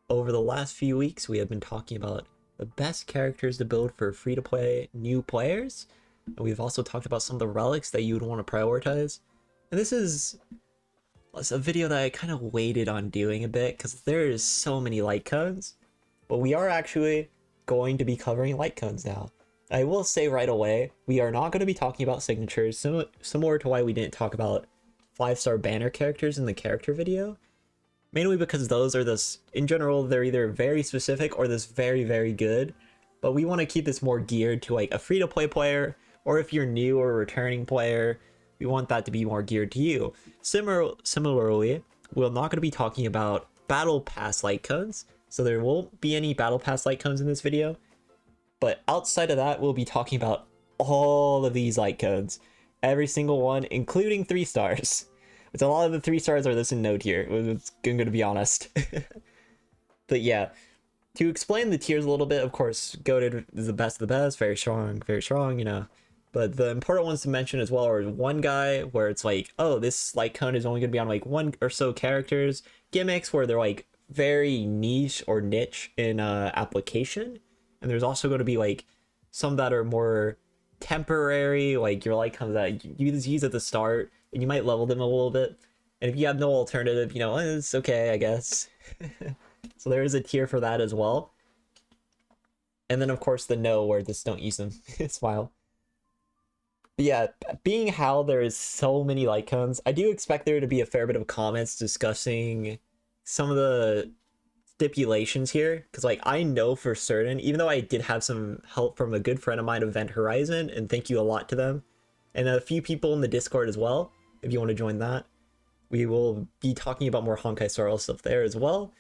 Over the last few weeks, we have been talking about the best characters to build for free-to-play new players, and we've also talked about some of the relics that you would want to prioritize. And this is a video that I kind of waited on doing a bit because there's so many light cones, but we are actually going to be covering light cones now. I will say right away, we are not going to be talking about signatures, similar to why we didn't talk about 5-star banner characters in the character video. Mainly because those are this, in general, they're either very specific or this very, very good. But we want to keep this more geared to like a free-to-play player, or if you're new or a returning player, we want that to be more geared to you. Similarly, we're not going to be talking about battle pass light cones, so there won't be any battle pass light cones in this video. But outside of that, we'll be talking about all of these light cones, every single one, including 3 stars. Which a lot of the 3 stars are this in no tier, I'm going to be honest. But yeah, to explain the tiers a little bit, of course, goated is the best of the best, very strong, you know. But the important ones to mention as well are one guy where it's like, oh, this light cone is only going to be on like 1 or so characters. Gimmicks where they're like very niche or niche in application. And there's also going to be like some that are more temporary, like your light cones that you just use at the start and you might level them a little bit. And if you have no alternative, you know, it's okay, I guess. So there is a tier for that as well. And then of course the no, where just don't use them. Smile. But yeah, being how there is so many light cones, I do expect there to be a fair bit of comments discussing some of the stipulations here, because like I know for certain, even though I did have some help from a good friend of mine, Event Horizon, and thank you a lot to them, and a few people in the Discord as well, if you want to join that. We will be talking about more Honkai Star Rail stuff there as well.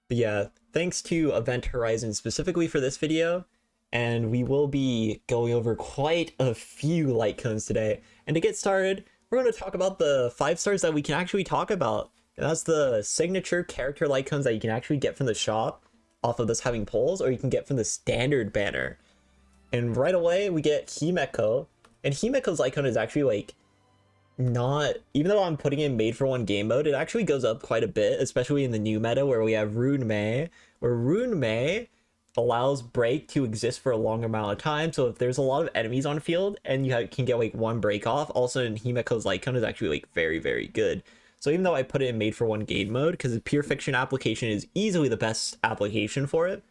But yeah, thanks to Event Horizon specifically for this video, and we will be going over quite a few light cones today. And to get started, we're going to talk about the 5 stars that we can actually talk about. And that's the signature character light cones that you can actually get from the shop off of this having polls, or you can get from the standard banner. And right away, we get Himeko. And Himeko's light cone is actually like not, even though I'm putting in made for one game mode, it actually goes up quite a bit, especially in the new meta where we have Rune Mei, where Rune Mei allows break to exist for a long amount of time. So if there's a lot of enemies on field and you can get like 1 break off, also in Himeko's light cone is actually like very, very good. So even though I put it in made for one game mode, because the pure fiction application is easily the best application for it,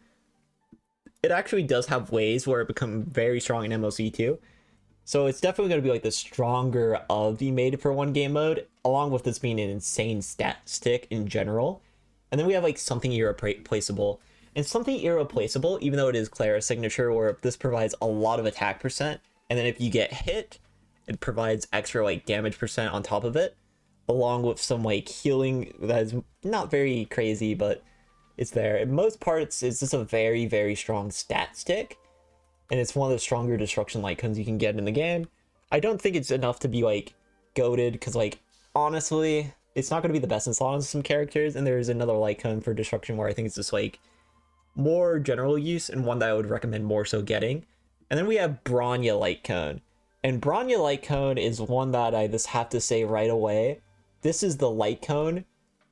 it actually does have ways where it becomes very strong in MOC too. So it's definitely going to be like the stronger of the made for one game mode, along with this being an insane stat stick in general. And then we have like something irreplaceable. And something irreplaceable, even though it is Clara's signature, where this provides a lot of attack percent, and then if you get hit, it provides extra like damage percent on top of it, along with some like healing that is not very crazy, but it's there. In most parts, it's just a very, very strong stat stick. And it's one of the stronger destruction light cones you can get in the game. I don't think it's enough to be like goated, because like honestly, it's not going to be the best in slot on some characters. And there's another light cone for destruction where I think it's just like more general use, and one that I would recommend more so getting. And then we have Bronya light cone. And Bronya light cone is one that I just have to say right away. This is the light cone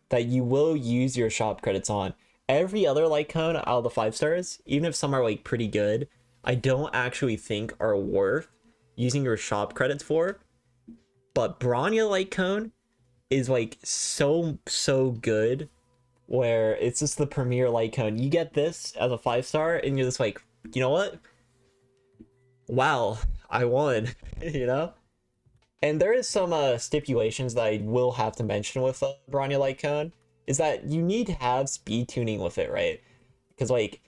that you will use your shop credits on. Every other light cone out of the 5 stars, even if some are like pretty good, I don't actually think are worth using your shop credits for. But Bronya light cone is like so good, where it's just the premier light cone. You get this as a 5 star and you're just like, you know what? Wow, I won, you know? And there is some stipulations that I will have to mention with Bronya light cone, is that you need to have speed tuning with it, right? Because like,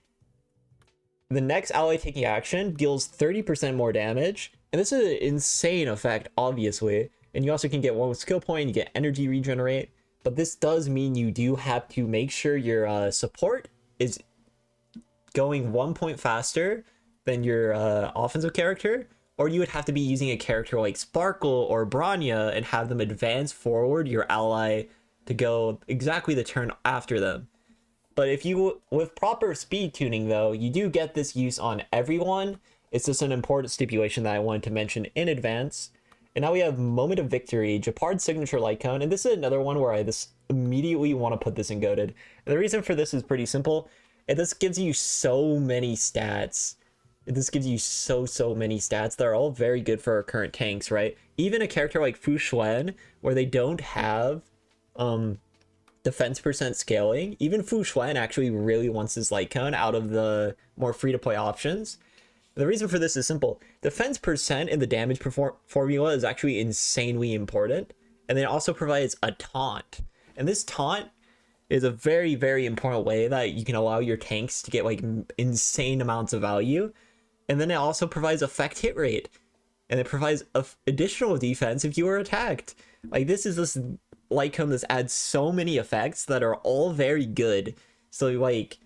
the next ally taking action deals 30% more damage, and this is an insane effect, obviously. And you also can get 1 skill point, you get energy regenerate, but this does mean you do have to make sure your support is going 1 point faster than your offensive character, or you would have to be using a character like Sparkle or Bronya and have them advance forward your ally to go exactly the turn after them. But if you, with proper speed tuning though, you do get this use on everyone. It's just an important stipulation that I wanted to mention in advance. And now we have Moment of Victory, Japard's signature light cone. And this is another one where immediately want to put this in goated. And the reason for this is pretty simple. This gives you so many stats. This gives you so many stats that are all very good for our current tanks, right? Even a character like Fu Xuan, where they don't have defense percent scaling, even Fu Xuan actually really wants this light cone out of the more free-to-play options. The reason for this is simple. Defense percent in the damage formula is actually insanely important. And then it also provides a taunt. And this taunt is a very important way that you can allow your tanks to get like insane amounts of value. And then it also provides effect hit rate. And it provides additional defense if you are attacked. Like this is this light cone that adds so many effects that are all very good. So like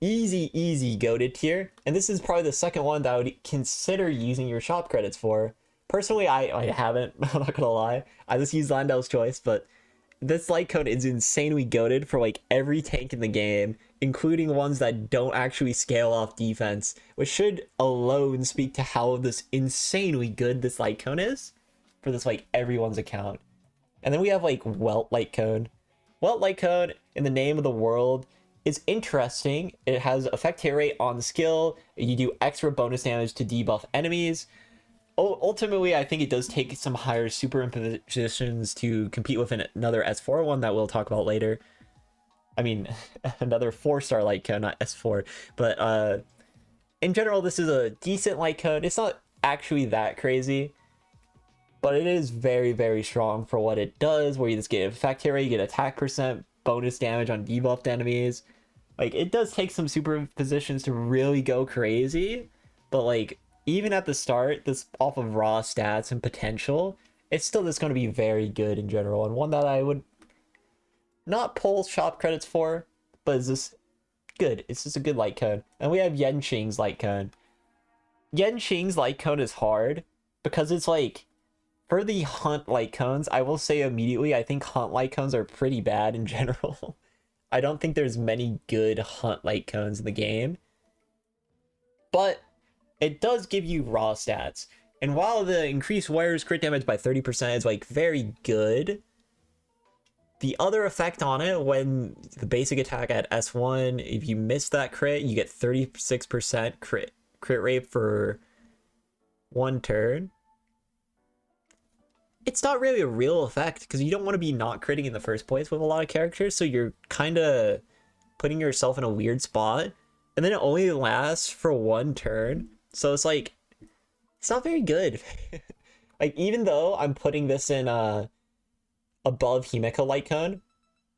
easy goated tier. And this is probably the second one that I would consider using your shop credits for. Personally, I haven't, I'm not gonna lie. I just use Landau's choice, but this light cone is insanely goated for like every tank in the game, including ones that don't actually scale off defense, which should alone speak to how this insanely good this light cone is for this like everyone's account. And then we have like Welt light cone. Welt light cone, in the name of the world, is interesting. It has effect hit rate on the skill. You do extra bonus damage to debuff enemies. Ultimately, I think it does take some higher superimpositions to compete with another S4 one that we'll talk about later. I mean, another 4-star light cone, not S4. But in general, this is a decent light cone. It's not actually that crazy, but it is very strong for what it does, where you just get effect hit rate, you get attack percent, bonus damage on debuffed enemies. Like, it does take some superimpositions to really go crazy, but like, even at the start, this off of raw stats and potential, it's still just going to be very good in general, and one that I would not pull shop credits for, but it's just good. It's just a good light cone. And we have Yenqing's light cone. Yenqing's light cone is hard because it's like, for the hunt light cones, I will say immediately, I think hunt light cones are pretty bad in general. I don't think there's many good hunt light cones in the game, but it does give you raw stats. And while the increased wearer's crit damage by 30% is like very good, the other effect on it, when the basic attack at S1, if you miss that crit, you get 36% crit rate for 1 turn. It's not really a real effect because you don't want to be not critting in the first place with a lot of characters, so you're kind of putting yourself in a weird spot. And then it only lasts for 1 turn. So it's like, it's not very good. Like, even though I'm putting this in above Himeko Light Cone,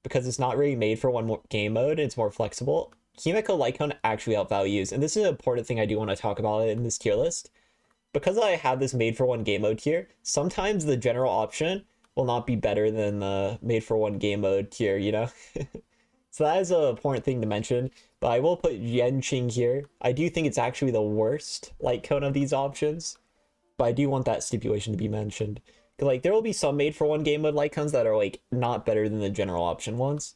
because it's not really made for one more game mode, it's more flexible, Himeko Light Cone actually outvalues. And this is an important thing I do want to talk about in this tier list. Because I have this made for one game mode tier, sometimes the general option will not be better than the made for one game mode tier, you know? So that is an important thing to mention, but I will put Yenqing here. I do think it's actually the worst light cone of these options, but I do want that stipulation to be mentioned. Because like, there will be some made for one game mode light cones that are like not better than the general option ones.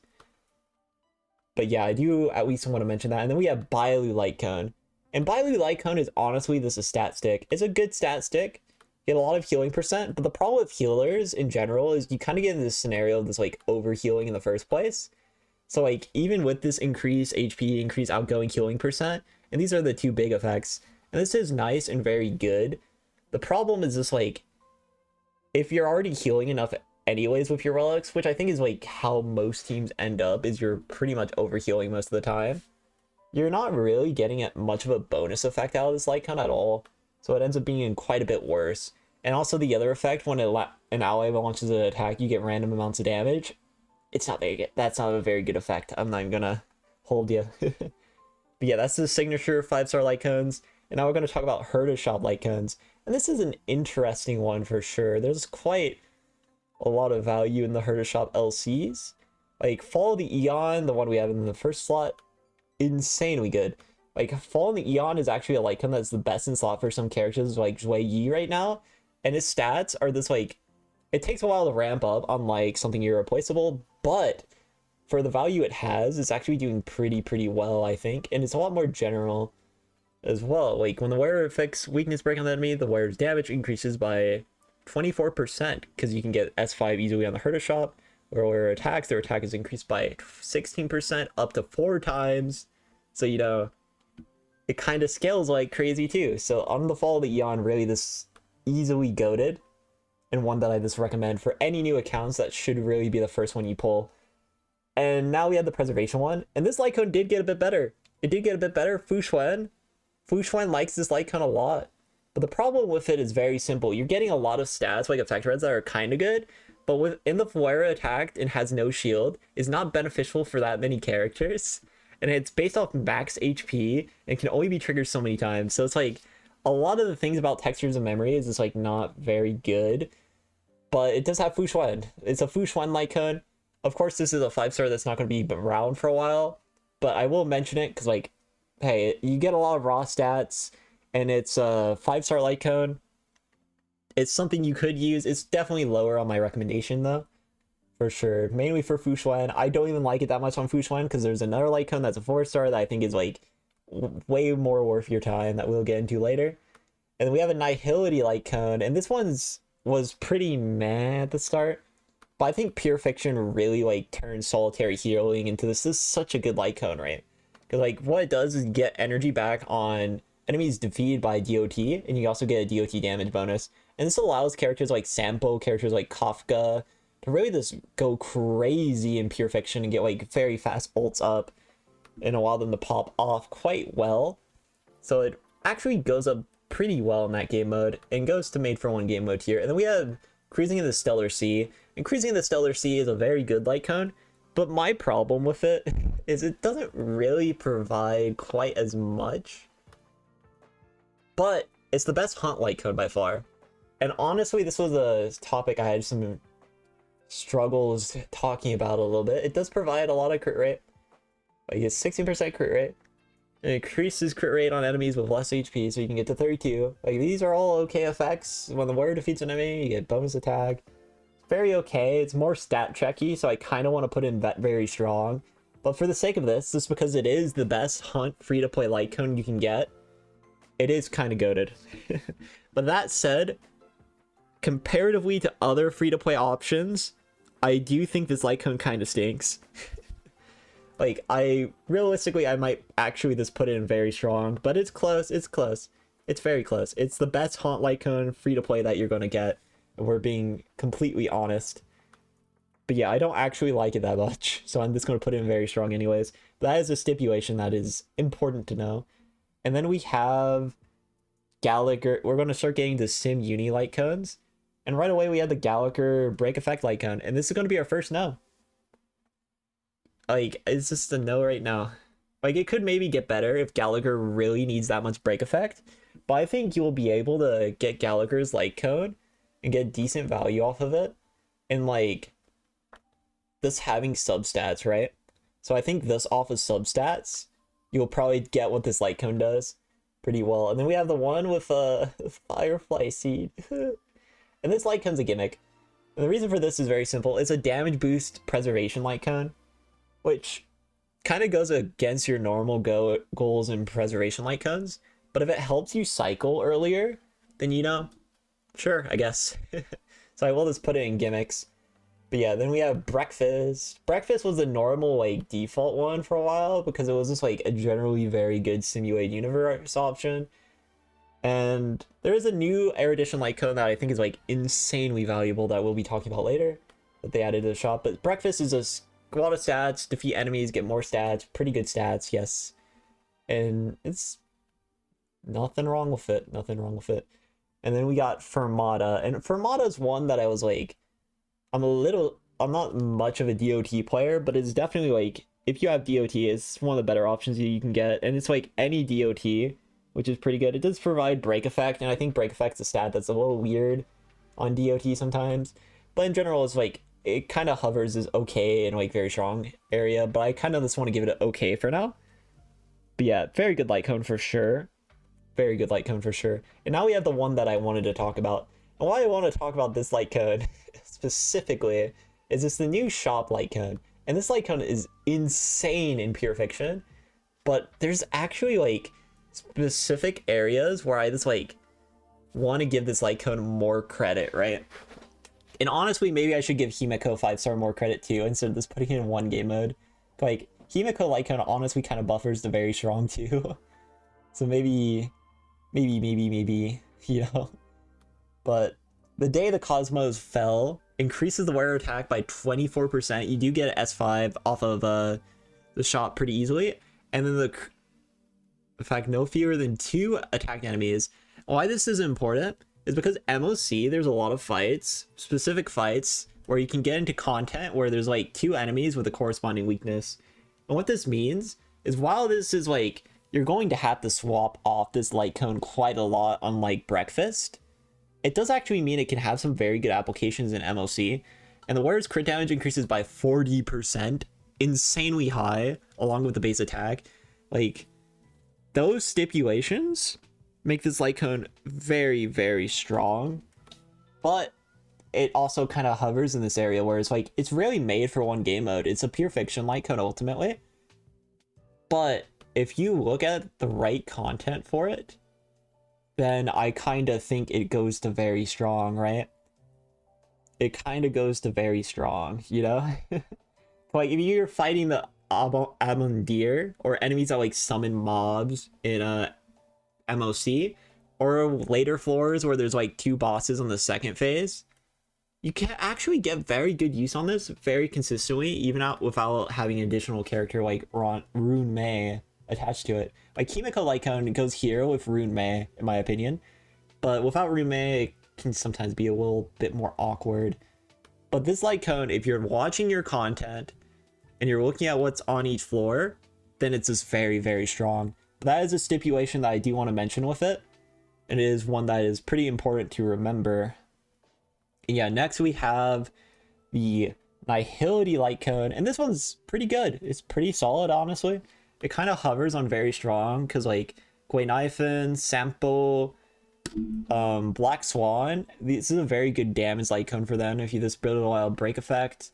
But yeah, I do at least want to mention that. And then we have Bailu light cone. And Bailu light cone is honestly just a stat stick. It's a good stat stick. You get a lot of healing percent, but the problem with healers in general is you kind of get in this scenario of this like over healing in the first place. So like, even with this increased HP, increased outgoing healing percent, and these are the 2 big effects, and this is nice and very good. The problem is just like, if you're already healing enough anyways with your relics, which I think is like how most teams end up, is you're pretty much over healing most of the time, you're not really getting much of a bonus effect out of this light cone at all. So it ends up being quite a bit worse. And also the other effect, when an ally launches an attack, you get random amounts of damage. It's not very good. That's not a very good effect. I'm not even gonna hold you. But yeah, that's the signature 5-star light cones. And now we're gonna talk about Herta Shop light cones. And this is an interesting one for sure. There's quite a lot of value in the Herta Shop LCs. Like Follow the Eon, the one we have in the first slot, insanely good. Like Follow the Eon is actually a light cone that's the best in slot for some characters like Zhui Yi right now. And his stats are this like, it takes a while to ramp up, unlike something irreplaceable, but for the value it has, it's actually doing pretty well, I think. And it's a lot more general as well. Like when the wearer affects weakness break on the enemy, the wearer's damage increases by 24% because you can get S5 easily on the Herta Shop. Where attacks, their attack is increased by 16% up to 4 times. So, you know, it kind of scales like crazy too. So on the Fall of the Eon, really this easily goated, and one that I just recommend for any new accounts. That should really be the first one you pull. And now we have the preservation one, and this light cone did get a bit better. It did get a bit better. Fu Xuan likes this light cone a lot, but the problem with it is very simple. You're getting a lot of stats like effect reds that are kind of good, but within the Fuera attacked and has no shield is not beneficial for that many characters, and it's based off max HP and can only be triggered so many times. So it's like a lot of the things about textures and memory is just like not very good, but it does have Fu Xuan. It's a Fu Xuan light cone. Of course, this is a 5-star that's not going to be around for a while, but I will mention it because, like, hey, you get a lot of raw stats, and it's a 5-star light cone. It's something you could use. It's definitely lower on my recommendation, though, for sure. Mainly for Fu Xuan. I don't even like it that much on Fu Xuan because there's another light cone that's a 4-star that I think is, like, way more worth your time that we'll get into later. And then we have a Nihility light cone, and this was pretty meh at the start. But I think Pure Fiction really, like, turns Solitary Healing into this. This is such a good light cone, right? Because, like, what it does is get energy back on enemies defeated by DOT, and you also get a DOT damage bonus. And this allows characters like Sampo, characters like Kafka, to really just go crazy in Pure Fiction and get, like, very fast ults up and allow them to pop off quite well. So it actually goes up pretty well in that game mode and goes to made for one game mode tier. And then we have Cruising in the Stellar Sea. And Cruising in the Stellar Sea is a very good light cone, but my problem with it is it doesn't really provide quite as much. But it's the best hunt light cone by far. And honestly, this was a topic I had some struggles talking about a little bit. It does provide a lot of crit rate. Like, it's 16% crit rate. It increases crit rate on enemies with less HP, so you can get to 32. Like, these are all okay effects. When the warrior defeats an enemy, you get bonus attack. It's very okay. It's more stat checky, so I kind of want to put in that very strong. But for the sake of this, just because it is the best hunt free-to-play light cone you can get, it is kind of goated. But that said, comparatively to other free-to-play options, I do think this light cone kind of stinks. Like, realistically, I might actually just put it in very strong, but it's close. It's close. It's very close. It's the best haunt light cone free to play that you're going to get, and we're being completely honest. But yeah, I don't actually like it that much, so I'm just going to put it in very strong anyways. But that is a stipulation that is important to know. And then we have Gallagher. We're going to start getting the Sim Uni light cones, and right away we have the Gallagher Break Effect light cone, and this is going to be our first no. Like, it's just a no right now. Like, it could maybe get better if Gallagher really needs that much break effect, but I think you'll be able to get Gallagher's light cone and get decent value off of it, and, like, this having substats, right? So I think this off of substats, you'll probably get what this light cone does pretty well. And then we have the one with Firefly Seed. And this light cone's a gimmick. And the reason for this is very simple. It's a damage boost preservation light cone, which kind of goes against your normal goals in preservation light cones. But if it helps you cycle earlier, then, you know, sure, I guess. So I will just put it in gimmicks. But yeah, then we have Breakfast. Breakfast was the normal, like, default one for a while because it was just, like, a generally very good simulated universe option. And there is a new Erudition light cone that I think is, like, insanely valuable that we'll be talking about later that they added to the shop. But Breakfast is a lot of stats, defeat enemies, get more stats, pretty good stats, yes. And it's nothing wrong with it, nothing wrong with it. And then we got Fermata, and Fermata is one that I was like, I'm not much of a DOT player, but it's definitely, like, if you have DOT, it's one of the better options you can get, and it's like any DOT, which is pretty good. It does provide break effect, and I think break effect's a stat that's a little weird on DOT sometimes, but in general, it's like, it kind of hovers as okay in, like, very strong area, but I kind of just want to give it an okay for now. But yeah, very good light cone for sure. Very good light cone for sure. And now we have the one that I wanted to talk about. And why I want to talk about this light cone specifically is it's the new shop light cone. And this light cone is insane in Pure Fiction, but there's actually, like, specific areas where I just, like, want to give this light cone more credit, right? And honestly, maybe I should give Himeko 5-star more credit too, instead of just putting it in one game mode. Like, Himeko light cone honestly kind of buffers the very strong too. So maybe, you know. But the day the Cosmos fell increases the wearer attack by 24%. You do get S5 off of the shot pretty easily. And then in fact, no fewer than 2 attacked enemies. Why this is important is because MOC, there's a lot of fights, specific fights, where you can get into content where there's like 2 enemies with a corresponding weakness. And what this means is while this is like, you're going to have to swap off this light cone quite a lot on like Breakfast, it does actually mean it can have some very good applications in MOC. And the wearer's crit damage increases by 40%, insanely high, along with the base attack. Like, those stipulations make this light cone very, very strong. But it also kind of hovers in this area where it's like, it's really made for one game mode. It's a pure fiction light cone ultimately. But if you look at the right content for it, then I kind of think it goes to very strong, right? It kind of goes to very strong, you know? Like, if you're fighting the Amondir, or enemies that like summon mobs in a MOC, or later floors where there's like 2 bosses on the second phase, you can actually get very good use on this very consistently, even out without having an additional character like Rune Mei attached to it. Like, Himeko light cone goes here with Rune Mei, in my opinion, but without Rune Mei, it can sometimes be a little bit more awkward. But this light cone, if you're watching your content and you're looking at what's on each floor, then it's just very, very strong. But that is a stipulation that I do want to mention with it, and it is one that is pretty important to remember. And yeah, next we have the Nihility light cone, and this one's pretty good. It's pretty solid, honestly. It kind of hovers on very strong because like guinaifen, Sampo, Black Swan, this is a very good damage light cone for them if you just build a wild break effect.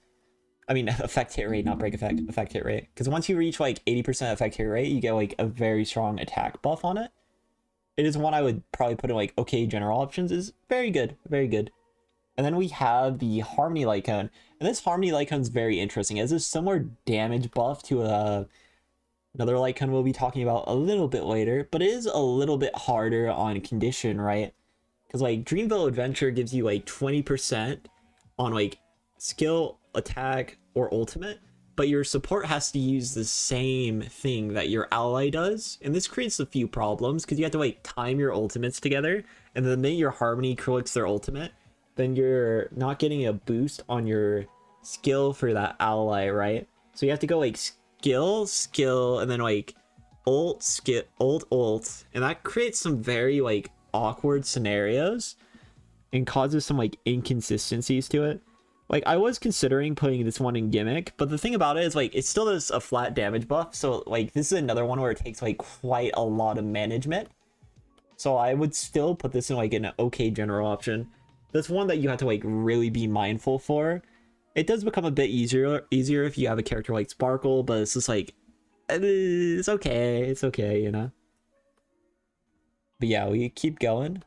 I mean, effect hit rate, not break effect, effect hit rate. Because once you reach like 80% effect hit rate, you get like a very strong attack buff on it. It is one I would probably put in like okay general options. Is very good, very good. And then we have the Harmony light cone, and this Harmony light cone is very interesting. It has a similar damage buff to another light cone we'll be talking about a little bit later, but it is a little bit harder on condition, right? Because like Dreamville Adventure gives you like 20% on like skill, attack, or ultimate, but your support has to use the same thing that your ally does, and this creates a few problems because you have to like time your ultimates together, and the minute your Harmony clicks their ultimate, then you're not getting a boost on your skill for that ally, right? So you have to go like skill, and then like ult, skill, ult, and that creates some very like awkward scenarios and causes some like inconsistencies to it. Like, I was considering putting this one in Gimmick, but the thing about it is like it still does a flat damage buff, so like this is another one where it takes like quite a lot of management. So I would still put this in like an okay general option. That's one that you have to like really be mindful for. It does become a bit easier if you have a character like Sparkle, but it's just like, it's okay, you know? But yeah, we keep going.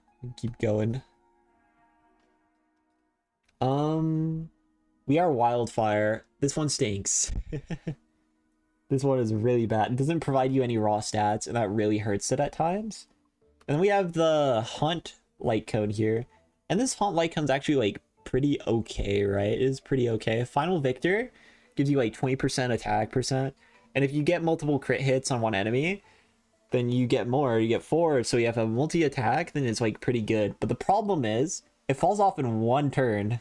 We are Wildfire. This one stinks. This one is really bad. It doesn't provide you any raw stats, and that really hurts it at times. And then we have the Hunt light cone here. And this Hunt light cone's actually like pretty okay, right? It is pretty okay. Final Victor gives you like 20% attack percent. And if you get multiple crit hits on one enemy, then you get more. You get 4. So you have a multi-attack, then it's like pretty good. But the problem is, it falls off in one turn.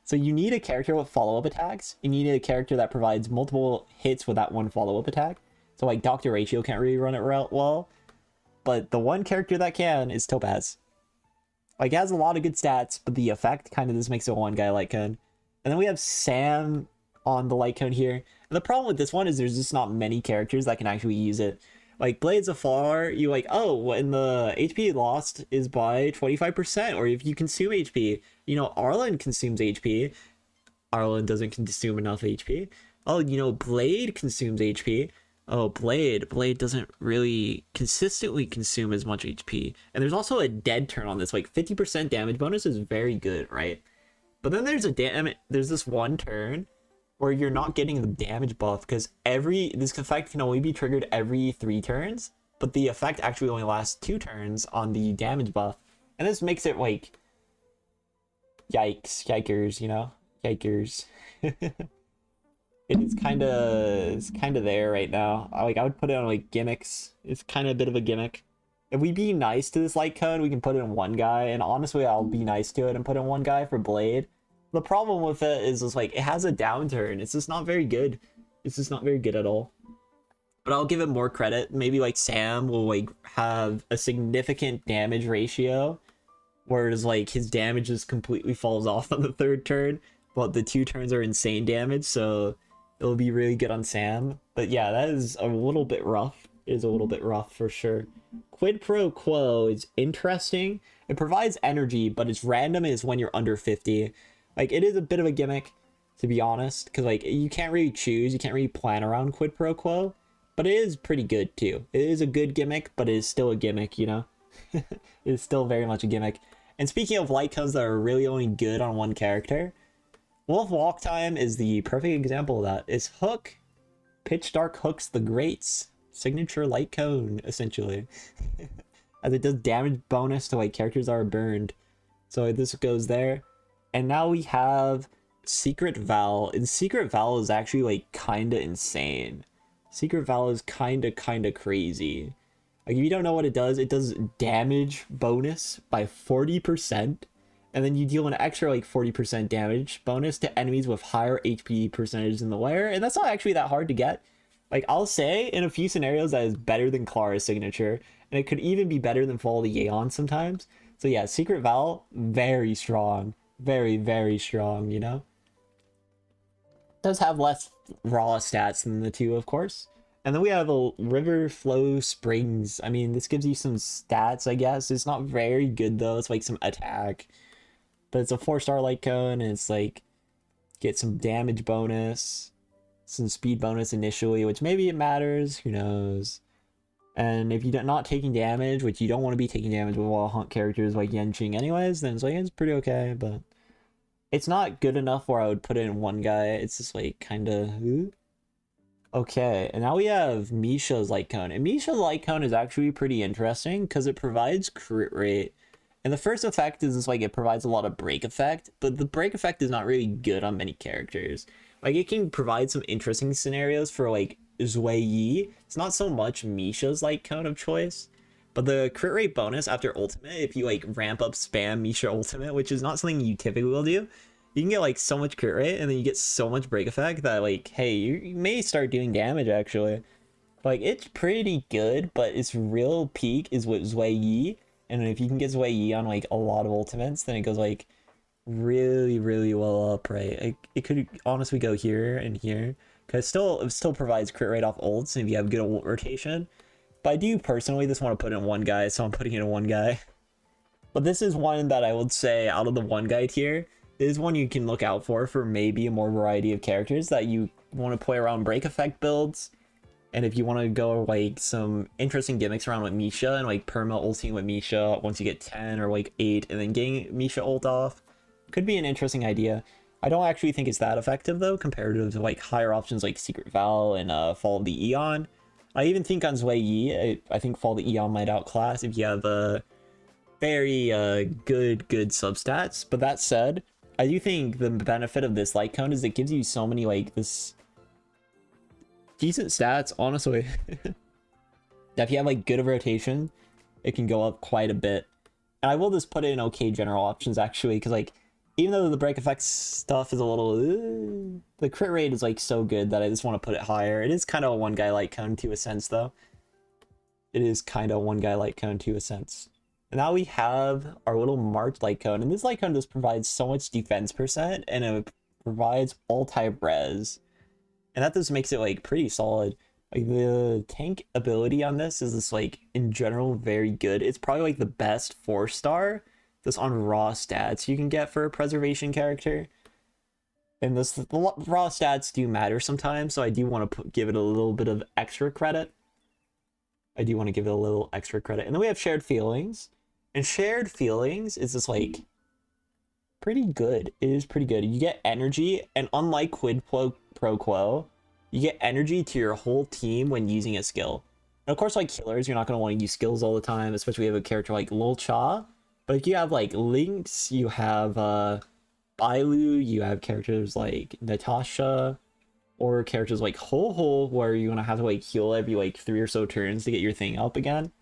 So you need a character with follow-up attacks. You need a character that provides multiple hits with that one follow-up attack. So like Dr. Ratio can't really run it well. But the one character that can is Topaz. Like, it has a lot of good stats, but the effect kind of just makes it one guy light cone. And then we have Sam on the light cone here. And the problem with this one is there's just not many characters that can actually use it. Like Blades of Far, you like, oh, when the HP lost is by 25%, or if you consume HP, you know, Arlen consumes HP. Arlen doesn't consume enough HP. Oh, you know, Blade consumes HP. Oh, Blade doesn't really consistently consume as much HP. And there's also a dead turn on this, like 50% damage bonus is very good, right? But then there's this one turn where you're not getting the damage buff because this effect can only be triggered every 3 turns, but the effect actually only lasts 2 turns on the damage buff. And this makes it like, yikers, you know? Yikers. It's kind of there right now. I would put it on like gimmicks. It's kind of a bit of a gimmick. If we be nice to this light cone, we can put it in one guy, and honestly, I'll be nice to it and put in one guy for Blade. The problem with it is just like it has a downturn. It's just not very good. It's just not very good at all. But I'll give it more credit. Maybe like Sam will like have a significant damage ratio, whereas like his damage just completely falls off on the 3rd turn, but the 2 turns are insane damage, so it'll be really good on Sam. But yeah, that is a little bit rough. It is a little bit rough for sure. Quid pro quo is interesting. It provides energy, but it's random is when you're under 50. Like, it is a bit of a gimmick, to be honest, because like you can't really choose, you can't really plan around quid pro quo, but it is pretty good too. It is a good gimmick, but it is still a gimmick, you know? It is still very much a gimmick. And speaking of light cones that are really only good on one character, Wolf Walk Time is the perfect example of that. It's Hook, Pitch Dark Hook's the Greats signature light cone, essentially. As it does damage bonus to like characters that are burned. So this goes there. And now we have Secret Val. And Secret Val is actually like kinda insane. Secret Val is kinda crazy. Like, if you don't know what it does damage bonus by 40%. And then you deal an extra like 40% damage bonus to enemies with higher HP percentage than the wearer. And that's not actually that hard to get. Like, I'll say in a few scenarios that is better than Clara's signature, and it could even be better than Fall the Aeon sometimes. So yeah, Secret Val, very strong. Very strong, you know? Does have less raw stats than the 2, of course. And then we have a River Flow Springs. I mean, this gives you some stats, I guess. It's not very good, though. It's like some attack. But it's a 4-star light cone, and it's like, get some damage bonus, some speed bonus initially, which maybe it matters, who knows. And if you're not taking damage, which you don't want to be taking damage with wall hunt characters like Yenching anyways, then it's like, it's pretty okay, but it's not good enough where I would put it in one guy. It's just like kind of okay. And now we have Misha's light cone, and Misha's light cone is actually pretty interesting because it provides crit rate. And the first effect is just like it provides a lot of break effect, but the break effect is not really good on many characters. Like, it can provide some interesting scenarios for like Zui Yi. It's not so much Misha's light cone of choice, but the crit rate bonus after ultimate, if you like ramp up spam Misha ultimate, which is not something you typically will do, you can get like so much crit rate and then you get so much break effect that like, hey, you may start doing damage actually. Like, it's pretty good, but its real peak is with Zui Yi. And if you can get Zui Yi on like a lot of ultimates, then it goes like really well up, right? It could honestly go here and here, because it still provides crit rate off ults if you have good ult rotation. But I do personally just want to put it in one guy, so I'm putting it in one guy. But this is one that I would say out of the one guy tier, this is one you can look out for maybe a more variety of characters that you want to play around break effect builds. And if you want to go like some interesting gimmicks around with Misha and like perma ulting with Misha once you get 10 or like 8 and then getting Misha ult off, could be an interesting idea. I don't actually think it's that effective though, compared to like higher options like Secret Val and Fall of the Aeon. I even think on Zui Yi, I think Fall of the Aeon might outclass if you have a very good substats. But that said, I do think the benefit of this light cone is it gives you so many like this decent stats, honestly. That if you have like good of rotation, it can go up quite a bit. And I will just put it in okay general options actually, because like, even though the break effects stuff is a little, the crit rate is like so good that I just want to put it higher. It is kind of a one guy light cone to a sense though. It is kind of one guy light cone to a sense. And now we have our little March light cone, and this light cone just provides so much defense percent, and it provides all type res. And that just makes it like pretty solid. Like, the tank ability on this is just like in general very good. It's probably like the best 4-star just on raw stats you can get for a preservation character. And the raw stats do matter sometimes, so I do want to give it a little bit of extra credit. And then we have Shared Feelings. And Shared Feelings is just like pretty good. It is pretty good. You get energy, and unlike Quid Pro Quo, you get energy to your whole team when using a skill. And of course, like killers, you're not going to want to use skills all the time, especially if you have a character like Lil Cha. But if you have like Lynx, you have Bailu, you have characters like Natasha, or characters like Ho Ho, where you're going to have to like heal every like 3 or so turns to get your thing up again.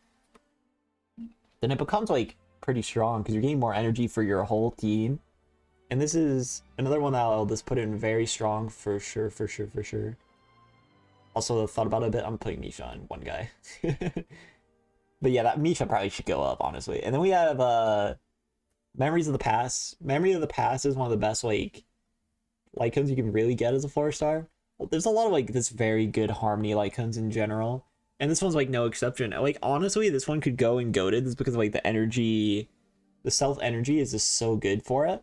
Then it becomes like pretty strong because you're getting more energy for your whole team. And this is another one that I'll just put in very strong for sure. Also thought about it a bit, I'm putting Misha on one guy. But yeah, that Misha probably should go up, honestly. And then we have Memories of the Past. Memory of the Past is one of the best like icons you can really get as a 4-star. Well, there's a lot of like this very good harmony icons in general. And this one's like no exception. Like honestly, this one could go in goated just because like the energy, the stealth energy is just so good for it.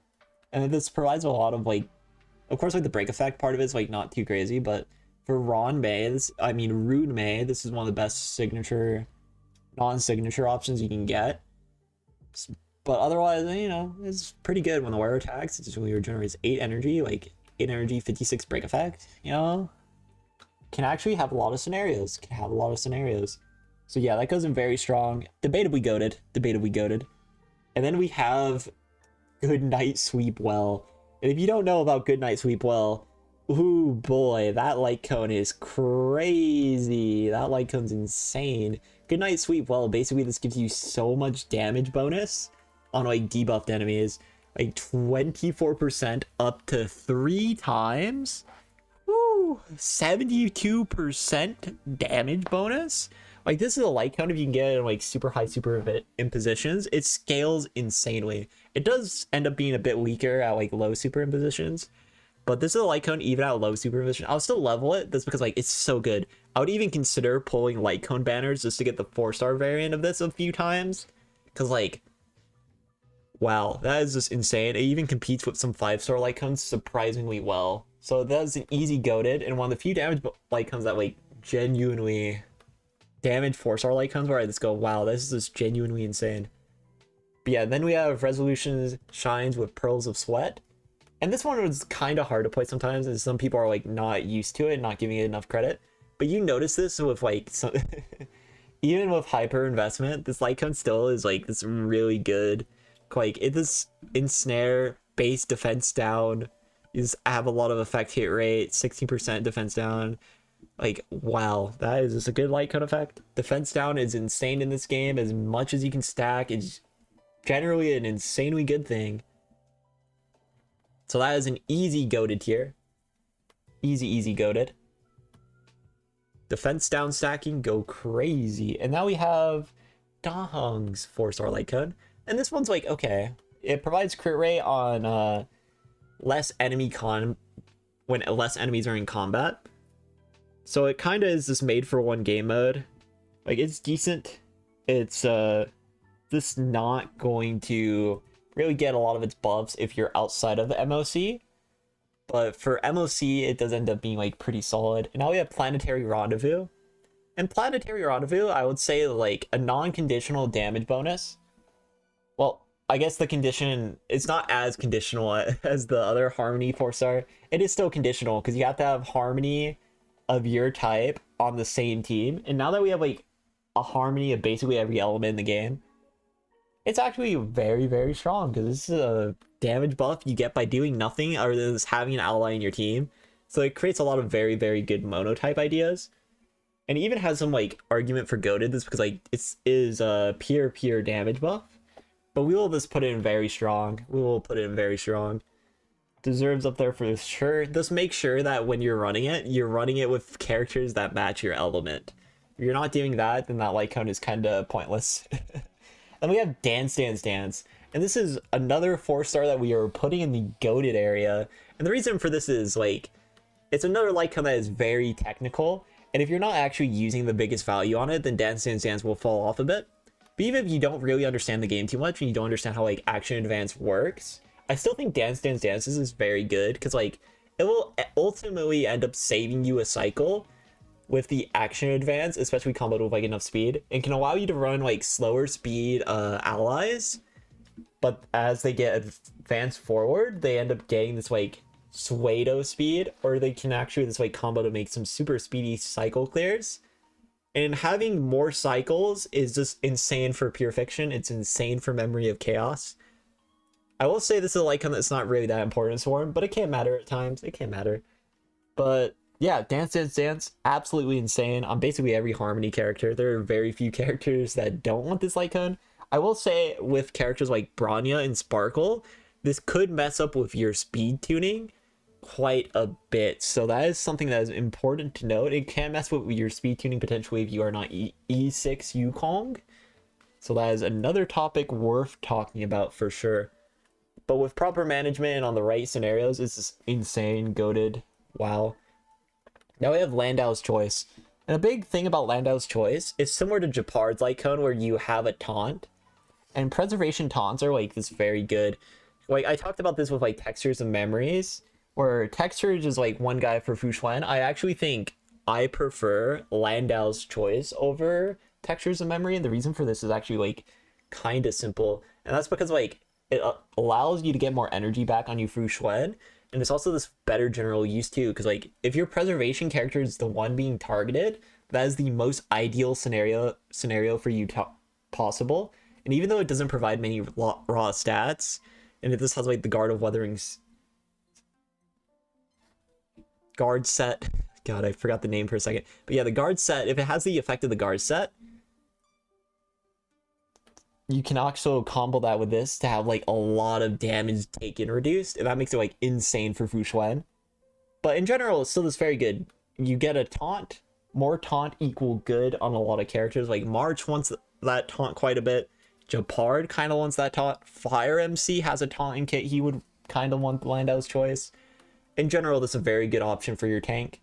And this provides a lot of like, of course like the break effect part of it is like not too crazy, but for Ron May, Rude May, this is one of the best signature, non-signature options you can get. But otherwise, you know, it's pretty good when the wearer attacks. It just really regenerates 8 energy, like 8 energy, 56 break effect, you know? Can actually have a lot of scenarios. So yeah, that goes in very strong. Debatably goated. And then we have Good Night Sweep Well. And if you don't know about Good Night Sweep Well, ooh boy, that light cone is crazy. That light cone's insane. Good Night Sweep Well, basically this gives you so much damage bonus on like debuffed enemies. Like 24% up to 3 times. Woo! 72% damage bonus. Like this is a light cone if you can get it in like super high super impositions. It scales insanely. It does end up being a bit weaker at like low super impositions. But this is a light cone even at low supervision. I'll still level it. That's because like it's so good. I would even consider pulling light cone banners just to get the 4-star variant of this a few times. Because like, wow, that is just insane. It even competes with some 5-star light cones surprisingly well. So that's an easy goated and one of the few damage light cones that like genuinely damage 4-star light cones where I just go, wow, this is just genuinely insane. But yeah, then we have Resolutions Shines with Pearls of Sweat. And this one was kind of hard to play sometimes, and some people are like not used to it, not giving it enough credit. But you notice this with like some even with hyper investment, this light cone still is like this really good. Like it is ensnare, base defense down. You just have a lot of effect hit rate, 16% defense down. Like wow, that is just a good light cone effect. Defense down is insane in this game. As much as you can stack, it's generally an insanely good thing. So that is an easy goated tier. Easy goated. Defense down stacking, go crazy. And now we have Dahong's 4-star light cone. And this one's like, okay. It provides crit rate on less enemy when less enemies are in combat. So it kind of is just made for one game mode. Like it's decent. It's just not going to really get a lot of its buffs if you're outside of the MOC. But for MOC, it does end up being like pretty solid. And now we have Planetary Rendezvous. And Planetary Rendezvous, I would say like a non-conditional damage bonus. Well, I guess the condition, it's not as conditional as the other Harmony 4-star. It is still conditional because you have to have Harmony of your type on the same team. And now that we have like a Harmony of basically every element in the game, it's actually very strong because this is a damage buff you get by doing nothing other than just having an ally in your team. So it creates a lot of very good monotype ideas. And it even has some like argument for goated this because like it is a pure damage buff. But we will just put it in very strong. Deserves up there for sure. Just make sure that when you're running it with characters that match your element. If you're not doing that, then that light cone is kind of pointless. And we have Dance. And this is another 4-star that we are putting in the goated area. And the reason for this is like, it's another light cone that is very technical. And if you're not actually using the biggest value on it, then Dance will fall off a bit. But even if you don't really understand the game too much and you don't understand how like action advance works, I still think Dance is very good because like it will ultimately end up saving you a cycle with the action advance, especially comboed with like enough speed, and can allow you to run like slower speed allies, but as they get advanced forward, they end up getting this like pseudo speed, or they can actually this like combo to make some super speedy cycle clears. And having more cycles is just insane for pure fiction. It's insane for memory of chaos. I will say this is a icon that's not really that important for him, but it can matter at times. It can matter. But yeah, Dance Dance Dance, absolutely insane on basically every Harmony character. There are very few characters that don't want this icon. I will say with characters like Bronya and Sparkle, this could mess up with your speed tuning quite a bit. So that is something that is important to note. It can mess with your speed tuning potentially if you are not E6 Yukong. So that is another topic worth talking about for sure. But with proper management and on the right scenarios, it's just insane, goated. Wow. Now we have Landau's Choice. And a big thing about Landau's Choice is similar to Japard's Light Cone, where you have a taunt. And preservation taunts are like this very good. Like I talked about this with like Textures and Memories, where Textures is like one guy for Fu Xuan. I actually think I prefer Landau's Choice over Textures and Memory. And the reason for this is actually like kind of simple. And that's because like it allows you to get more energy back on your Fu Xuan. And it's also this better general use too, because like if your preservation character is the one being targeted, that is the most ideal scenario for you possible. And even though it doesn't provide many raw stats, and if this has like the Guard of Weathering's guard set, god, I forgot the name for a second, but yeah, the guard set, if it has the effect of the guard set, you can also combo that with this to have like a lot of damage taken reduced, and that makes it like insane for Fu Xuan. But in general, it's still this very good. You get a taunt, more taunt equal good on a lot of characters. Like March wants that taunt quite a bit. Japard kind of wants that taunt. Fire MC has a taunting kit he would kind of want Landau's Choice. In general, this is a very good option for your tank.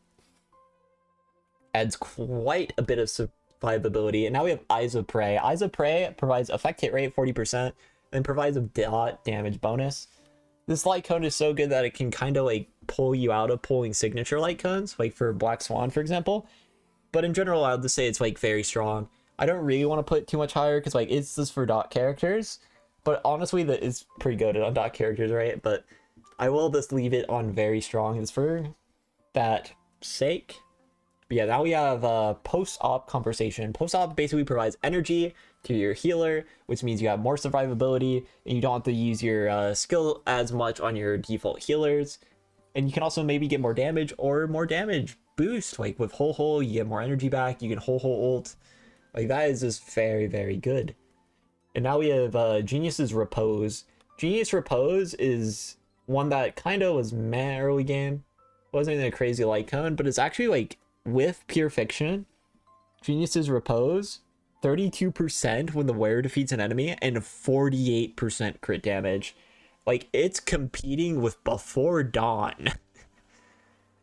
Adds quite a bit of survivability. And now we have Eyes of Prey. Eyes of Prey provides effect hit rate 40%, and provides a dot damage bonus. This light cone is so good that it can kind of like pull you out of pulling signature light cones, like for Black Swan, for example. But in general, I would just say it's like very strong. I don't really want to put it too much higher because like it's just for dot characters. But honestly, that is pretty good on dot characters, right? But I will just leave it on very strong. It's for that sake. But yeah, now we have post-op conversation. Post-op basically provides energy to your healer, which means you have more survivability, and you don't have to use your skill as much on your default healers. And you can also maybe get more damage or more damage boost. Like with Ho-Ho, you get more energy back. You can Ho-Ho ult. Like that is just very, very good. And now we have Genius's Repose. Genius Repose is one that kind of was meh early game. Wasn't even a crazy light cone, but it's actually like with pure fiction, Genius's Repose, 32% when the wearer defeats an enemy and 48% crit damage. Like it's competing with Before Dawn.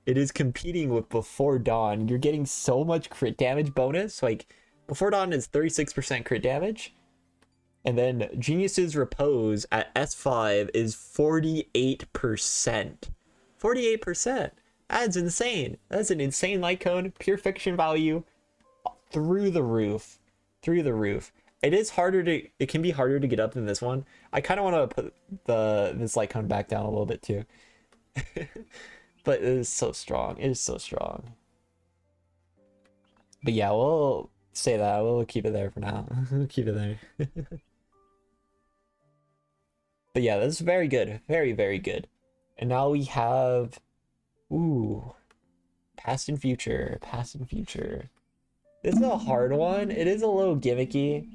It is competing with Before Dawn. You're getting so much crit damage bonus. Like Before Dawn is 36% crit damage. And then Genius's Repose at S5 is 48%. 48%. That's insane. That's an insane light cone. Pure fiction value through the roof. Through the roof. It can be harder to get up than this one. I kind of want to put this light cone back down a little bit too. But it is so strong. It is so strong. But yeah, we'll say that. We'll keep it there for now. We'll keep it there. But yeah, that's very good. Very, very good. And now we have... Ooh. Past and Future. Past and Future. This is a hard one. It is a little gimmicky.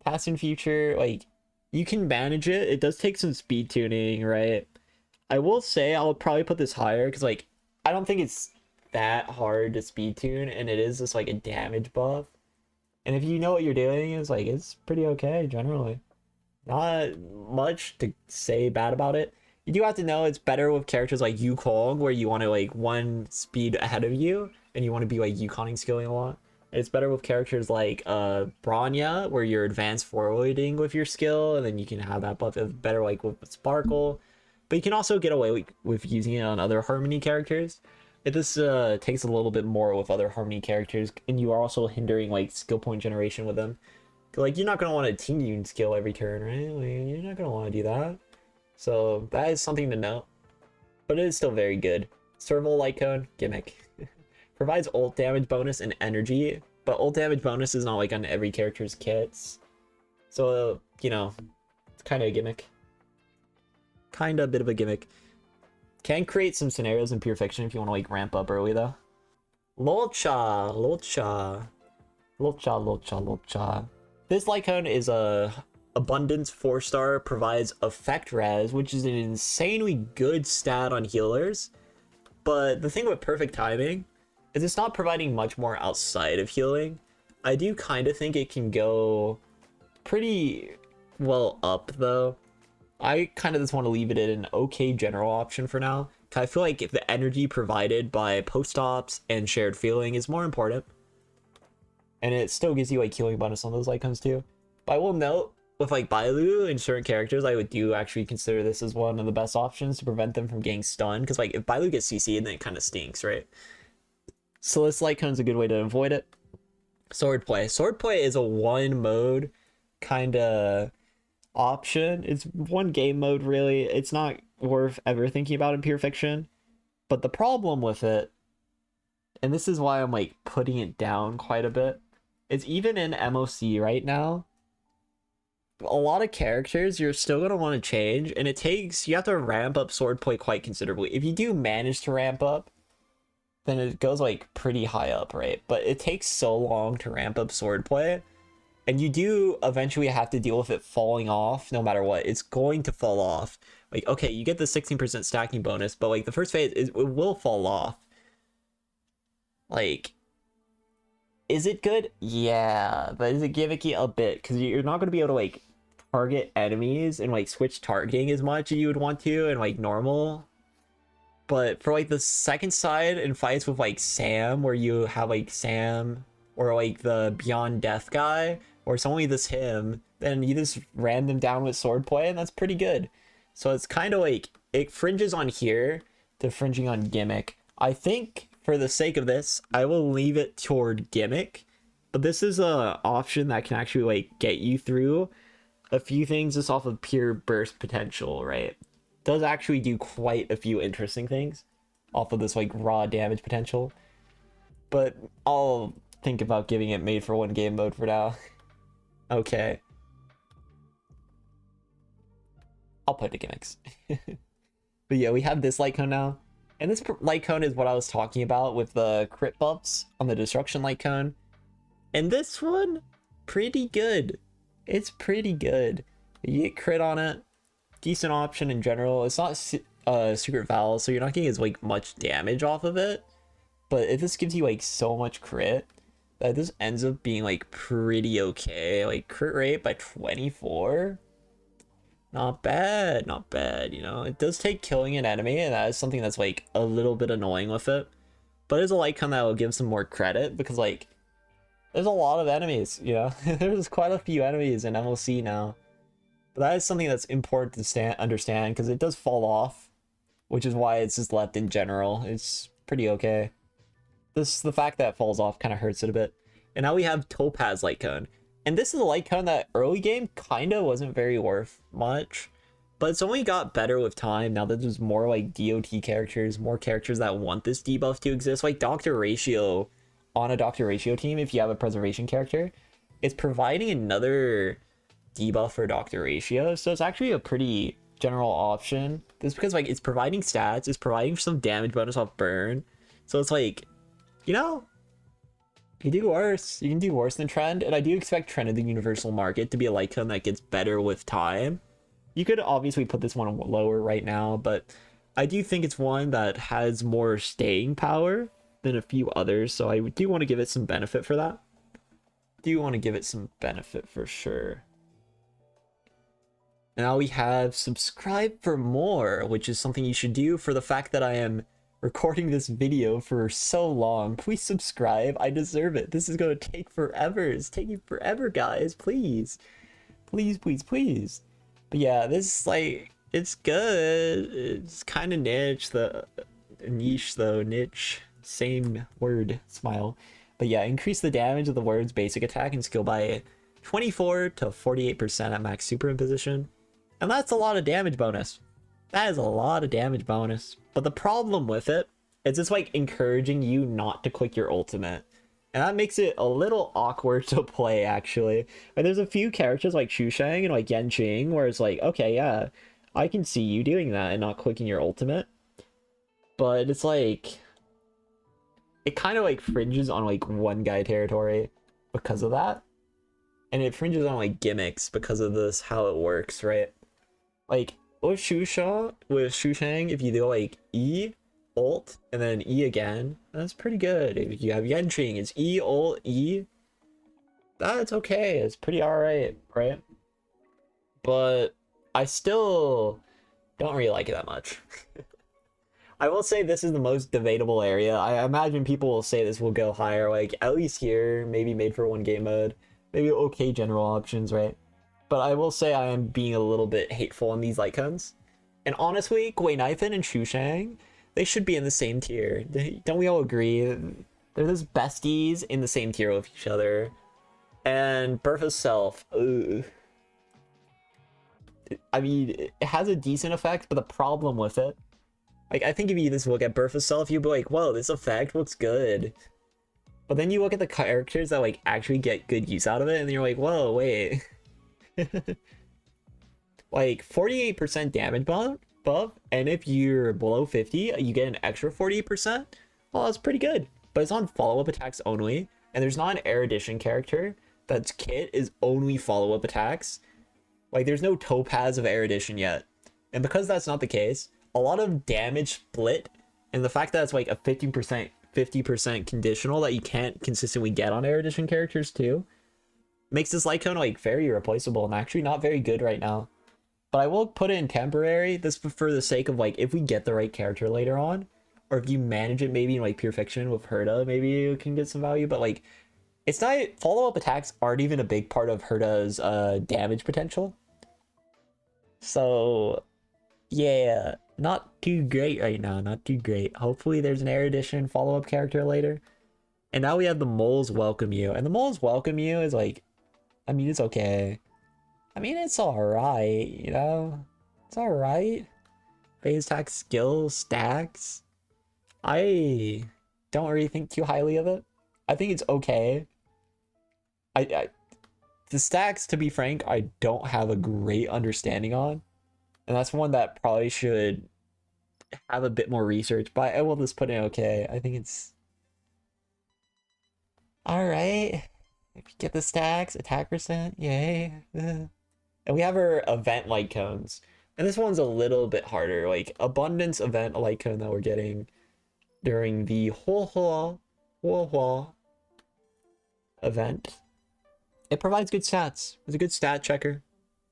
Past and Future, like, you can manage it. It does take some speed tuning, right? I will say I'll probably put this higher because, like, I don't think it's that hard to speed tune, and it is just, like, a damage buff. And if you know what you're doing, it's pretty okay, generally. Not much to say bad about it. You do have to know it's better with characters like Yukong, where you want to, like, one speed ahead of you, and you want to be, like, Yukoning skilling a lot. It's better with characters like Bronya, where you're advanced forwarding with your skill, and then you can have that buff. It's better like with Sparkle, but you can also get away with using it on other Harmony characters. It just takes a little bit more with other Harmony characters, and you are also hindering like skill point generation with them. Like, you're not going to want to team union skill every turn, right? Like, you're not going to want to do that. So that is something to note. But it is still very good. Serval Light Cone, gimmick. Provides ult damage bonus and energy, but ult damage bonus is not like on every character's kits. So, you know, it's kind of a gimmick. Kind of a bit of a gimmick. Can create some scenarios in Pure Fiction if you want to like ramp up early though. Lolcha, Lolcha. Lolcha, Lolcha, Lolcha. This Light Cone is a Abundance 4-star, provides effect res, which is an insanely good stat on healers. But the thing with perfect timing is it's not providing much more outside of healing. I do kind of think it can go pretty well up though. I kind of just want to leave it at an okay general option for now. I feel like if the energy provided by post-ops and shared feeling is more important. And it still gives you like healing bonus on those icons too. But I will note, with like Bailu and certain characters, I would do actually consider this as one of the best options to prevent them from getting stunned. Because like if Bailu gets CC'd, then it kind of stinks, right? So this Light Cone's a good way to avoid it. Swordplay. Swordplay is a one mode kind of option. It's one game mode really. It's not worth ever thinking about in Pure Fiction. But the problem with it, and this is why I'm like putting it down quite a bit, is even in MOC right now, a lot of characters you're still going to want to change, and you have to ramp up Swordplay quite considerably. If you do manage to ramp up, then it goes like pretty high up, right? But it takes so long to ramp up Swordplay, and you do eventually have to deal with it falling off no matter what. It's going to fall off. Like, okay, you get the 16% stacking bonus, but like the first phase, it will fall off. Like, is it good? Yeah, but is it gimmicky? A bit, because you're not going to be able to like target enemies and like switch targeting as much as you would want to in like normal. But for like the second side in fights with like Sam, where you have like Sam or like the Beyond Death guy or it's only this him, then you just ran them down with Swordplay, and that's pretty good. So it's kind of like it fringes on here to fringing on gimmick. I think for the sake of this, I will leave it toward gimmick, but this is a option that can actually like get you through a few things just off of pure burst potential, right? Does actually do quite a few interesting things off of this like raw damage potential, but I'll think about giving it made for one game mode for now. Okay, I'll put the gimmicks. But yeah, we have this Light Cone now. And this Light Cone is what I was talking about with the crit buffs on the Destruction Light Cone. And this one, pretty good. It's pretty good. You get crit on it. Decent option in general. It's not Secret Val, so you're not getting as like much damage off of it. But if this gives you like so much crit, that this ends up being like pretty okay. Like crit rate by 24. Not bad, not bad, you know? It does take killing an enemy, and that is something that's, like, a little bit annoying with it. But it's a Light Cone that will give some more credit, because, like, there's a lot of enemies, you know? There's quite a few enemies in MLC now. But that is something that's important to understand, because it does fall off, which is why it's just left in general. It's pretty okay. The fact that it falls off kind of hurts it a bit. And now we have Topaz Light Cone. And this is a Light Cone that early game kind of wasn't very worth much, but it's only got better with time now that there's more like DOT characters, more characters that want this debuff to exist. Like Dr. Ratio on a Dr. Ratio team, if you have a preservation character, it's providing another debuff for Dr. Ratio. So it's actually a pretty general option. This is because like it's providing stats, it's providing some damage bonus off burn. So it's like, you know, you can do worse. You can do worse than Trend, and I do expect Trend in the universal market to be a Light Cone that gets better with time. You could obviously put this one lower right now, but I do think it's one that has more staying power than a few others, so I do want to give it some benefit for that. Do want to give it some benefit for sure. Now we have subscribe for more, which is something you should do for the fact that I am recording this video for so long. Please subscribe. I deserve it. This is going to take forever. It's taking forever, guys. Please. Please, please, please. But yeah, this, like, it's good. It's kind of niche. Niche, though. Niche. Same word. Smile. But yeah, increase the damage of the word's basic attack and skill by 24 to 48% at max superimposition. And that's a lot of damage bonus. That is a lot of damage bonus. But the problem with it is it's like encouraging you not to click your ultimate. And that makes it a little awkward to play, actually. Like, there's a few characters like Sushang and like Yanqing where it's like, okay, yeah, I can see you doing that and not clicking your ultimate. But it's like, it kind of like fringes on like one guy territory because of that. And it fringes on like gimmicks because of this, how it works, right? Like with Sushang, if you do like E, ult, and then E again, that's pretty good. If you have Yanqing, it's E, ult, E. That's okay. It's pretty alright, right? But I still don't really like it that much. I will say this is the most debatable area. I imagine people will say this will go higher, like at least here, maybe made for one game mode, maybe okay general options, right? But I will say I am being a little bit hateful on these light cones. And honestly, guinaifen and sushang, they should be in the same tier. Don't we all agree? They're just besties in the same tier with each other. And Birth of Self, ugh. I mean, it has a decent effect, but the problem with it, like, I think if you just look at Birth of Self, you'd be like, whoa, this effect looks good. But then you look at the characters that, like, actually get good use out of it, and then you're like, whoa, wait. Like, 48% damage buff, and if you're below 50, you get an extra 48%. Well, that's pretty good. But it's on follow-up attacks only, and there's not an Erudition character that's kit is only follow-up attacks. Like, there's no topaz of Erudition yet. And because that's not the case, a lot of damage split, and the fact that it's like a 50% conditional that you can't consistently get on Erudition characters too, makes this light cone like very replaceable and actually not very good right now. But I will put it in temporary, this for the sake of like, if we get the right character later on, or if you manage it maybe in like Pure Fiction with Herda, maybe you can get some value. But like, it's not, follow-up attacks aren't even a big part of Herda's damage potential. So yeah, not too great right now, not too great. Hopefully there's an Erudition follow-up character later. And now we have the Moles Welcome You. And the Moles Welcome You is like, I mean, it's okay. I mean, it's alright, you know? It's alright. Phase attack skill stacks. I don't really think too highly of it. I think it's okay. The stacks, to be frank, I don't have a great understanding on. And that's one that probably should have a bit more research, but I will just put in okay. I think it's alright. If you get the stacks, attack percent, yay. And we have our event light cones. And this one's a little bit harder. Like, Abundance event light cone that we're getting during the Hua event. It provides good stats. It's a good stat checker.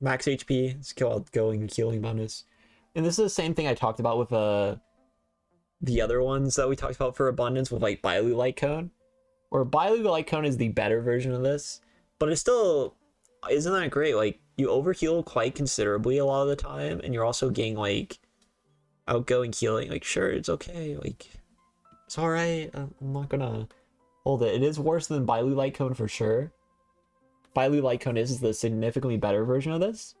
Max HP, skill outgoing, healing bonus. And this is the same thing I talked about with the other ones that we talked about for Abundance with like Bailu Light Cone. Or Bailu Light Cone is the better version of this. But it still isn't that great. Like, you overheal quite considerably a lot of the time, and you're also getting like outgoing healing. Like, sure, it's okay. Like, it's alright. I'm not gonna hold it. It is worse than Bailu Light Cone for sure. Bailu Light Cone is the significantly better version of this,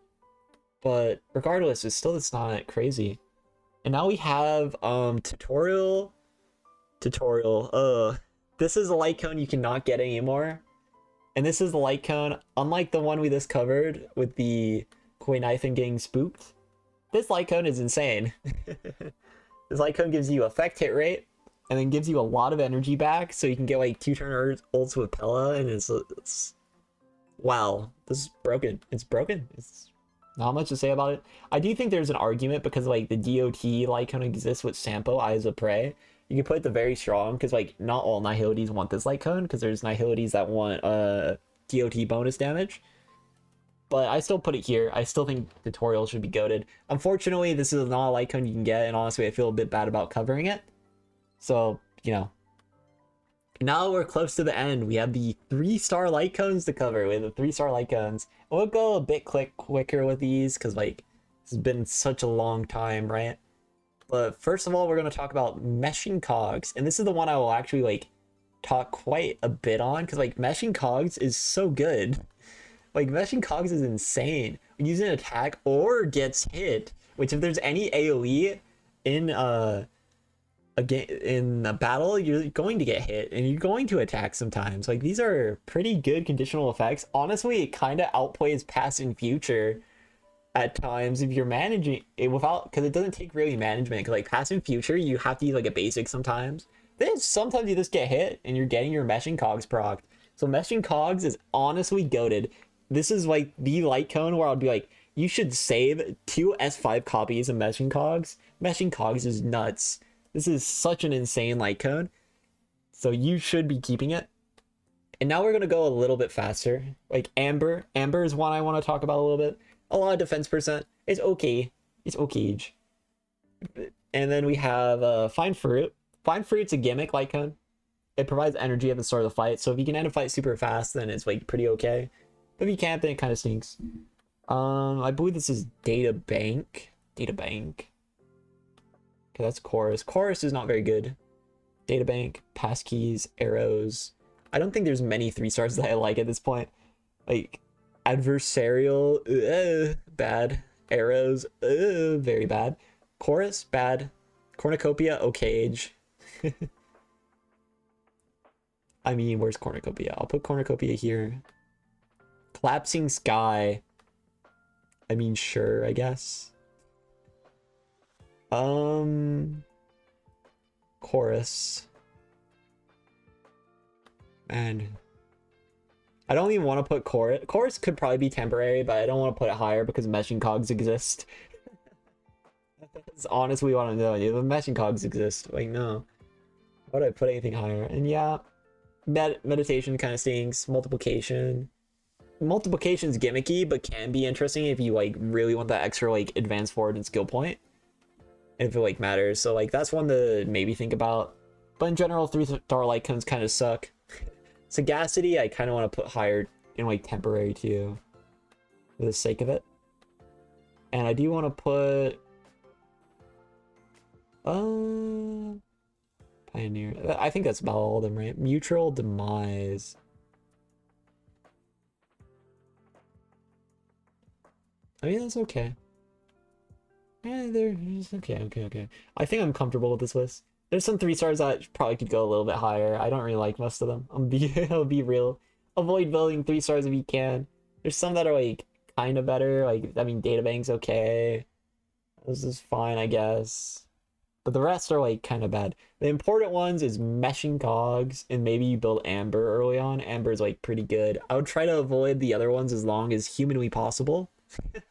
but regardless, it's not crazy. And now we have tutorial. This is a light cone you cannot get anymore, and this is the light cone, unlike the one we just covered with the guinaifen getting spooked. This light cone is insane. This light cone gives you effect hit rate, and then gives you a lot of energy back, so you can get like 2-turn ults with Pella, and it's wow, this is broken. It's broken. It's not much to say about it. I do think there's an argument because like the DOT light cone exists with Sampo, Eyes of Prey. You can put it the very strong because like not all Nihilities want this light cone because there's Nihilities that want DOT bonus damage. But I still put it here. I still think tutorial should be goated. Unfortunately, this is not a light cone you can get, and honestly, I feel a bit bad about covering it. So, you know. Now we're close to the end. We have the 3-star light cones to cover. We have the 3-star light cones. We'll go a bit quicker with these because like it's been such a long time, right? But first of all, we're going to talk about meshing cogs, and this is the one I will actually like talk quite a bit on because like meshing cogs is so good. Like meshing cogs is insane. Using an attack or gets hit, which if there's any AoE in in a battle, you're going to get hit and you're going to attack sometimes. Like these are pretty good conditional effects. Honestly, it kind of outplays past and future at times if you're managing it without, because it doesn't take really management. Cause like past and future, you have to use like a basic sometimes. Then sometimes you just get hit and you're getting your meshing cogs procced. So meshing cogs is honestly goated. This is like the light cone where I'll be like, you should save 2 S5 copies of meshing cogs. Meshing cogs is nuts. This is such an insane light cone. So you should be keeping it. And now we're going to go a little bit faster. Like Amber. Amber is one I want to talk about a little bit. A lot of defense percent. It's okay. It's okay. And then we have Fine Fruit. Fine Fruit's a gimmick light cone. It provides energy at the start of the fight. So if you can end a fight super fast, then it's like pretty okay. But if you can't, then it kind of stinks. I believe this is Data Bank. Data Bank. Okay, that's Chorus. Chorus is not very good. Data Bank, passkeys, arrows. I don't think there's many 3 stars that I like at this point. Like adversarial, bad. Arrows, very bad. Chorus, bad. Cornucopia, okay. I mean, where's Cornucopia? I'll put Cornucopia here. Collapsing Sky. I mean, sure, I guess. Chorus. Man. I don't even want to put Chorus. Chorus could probably be temporary, but I don't want to put it higher because meshing cogs exist. That's honestly what I'm doing. The meshing cogs exist. Like, no. Why would I put anything higher? And yeah, meditation kind of stinks. Multiplication. Multiplication's gimmicky, but can be interesting if you like really want that extra like advance forward and skill point. If it like matters. So like that's one to maybe think about. But in general, 3-star light cones kind of suck. Sagacity, I kind of want to put higher in like temporary too, for the sake of it. And I do want to put Pioneer. I think that's about all of them, right? Mutual Demise. I mean, that's okay. Yeah, they're okay. I think I'm comfortable with this list. There's some 3 stars that probably could go a little bit higher. I don't really like most of them. I'll be real. Avoid building 3 stars if you can. There's some that are like kind of better. Like, I mean, Databank's okay. This is fine, I guess. But the rest are like kind of bad. The important ones is meshing cogs, and maybe you build Amber early on. Amber's like pretty good. I would try to avoid the other ones as long as humanly possible.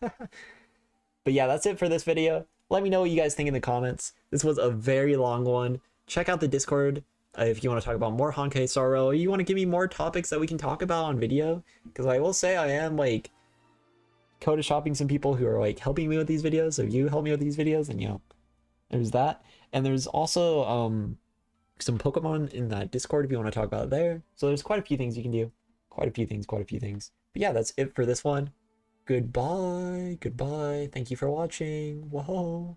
But yeah, that's it for this video. Let me know what you guys think in the comments. This was a very long one. Check out the Discord if you want to talk about more Honkai Star Rail, or you want to give me more topics that we can talk about on video. Because I will say I am like code shopping some people who are like helping me with these videos. So if you help me with these videos, then you know, there's that. And there's also some Pokemon in that Discord if you want to talk about it there. So there's quite a few things you can do. Quite a few things. But yeah, that's it for this one. Goodbye. Thank you for watching. Whoa.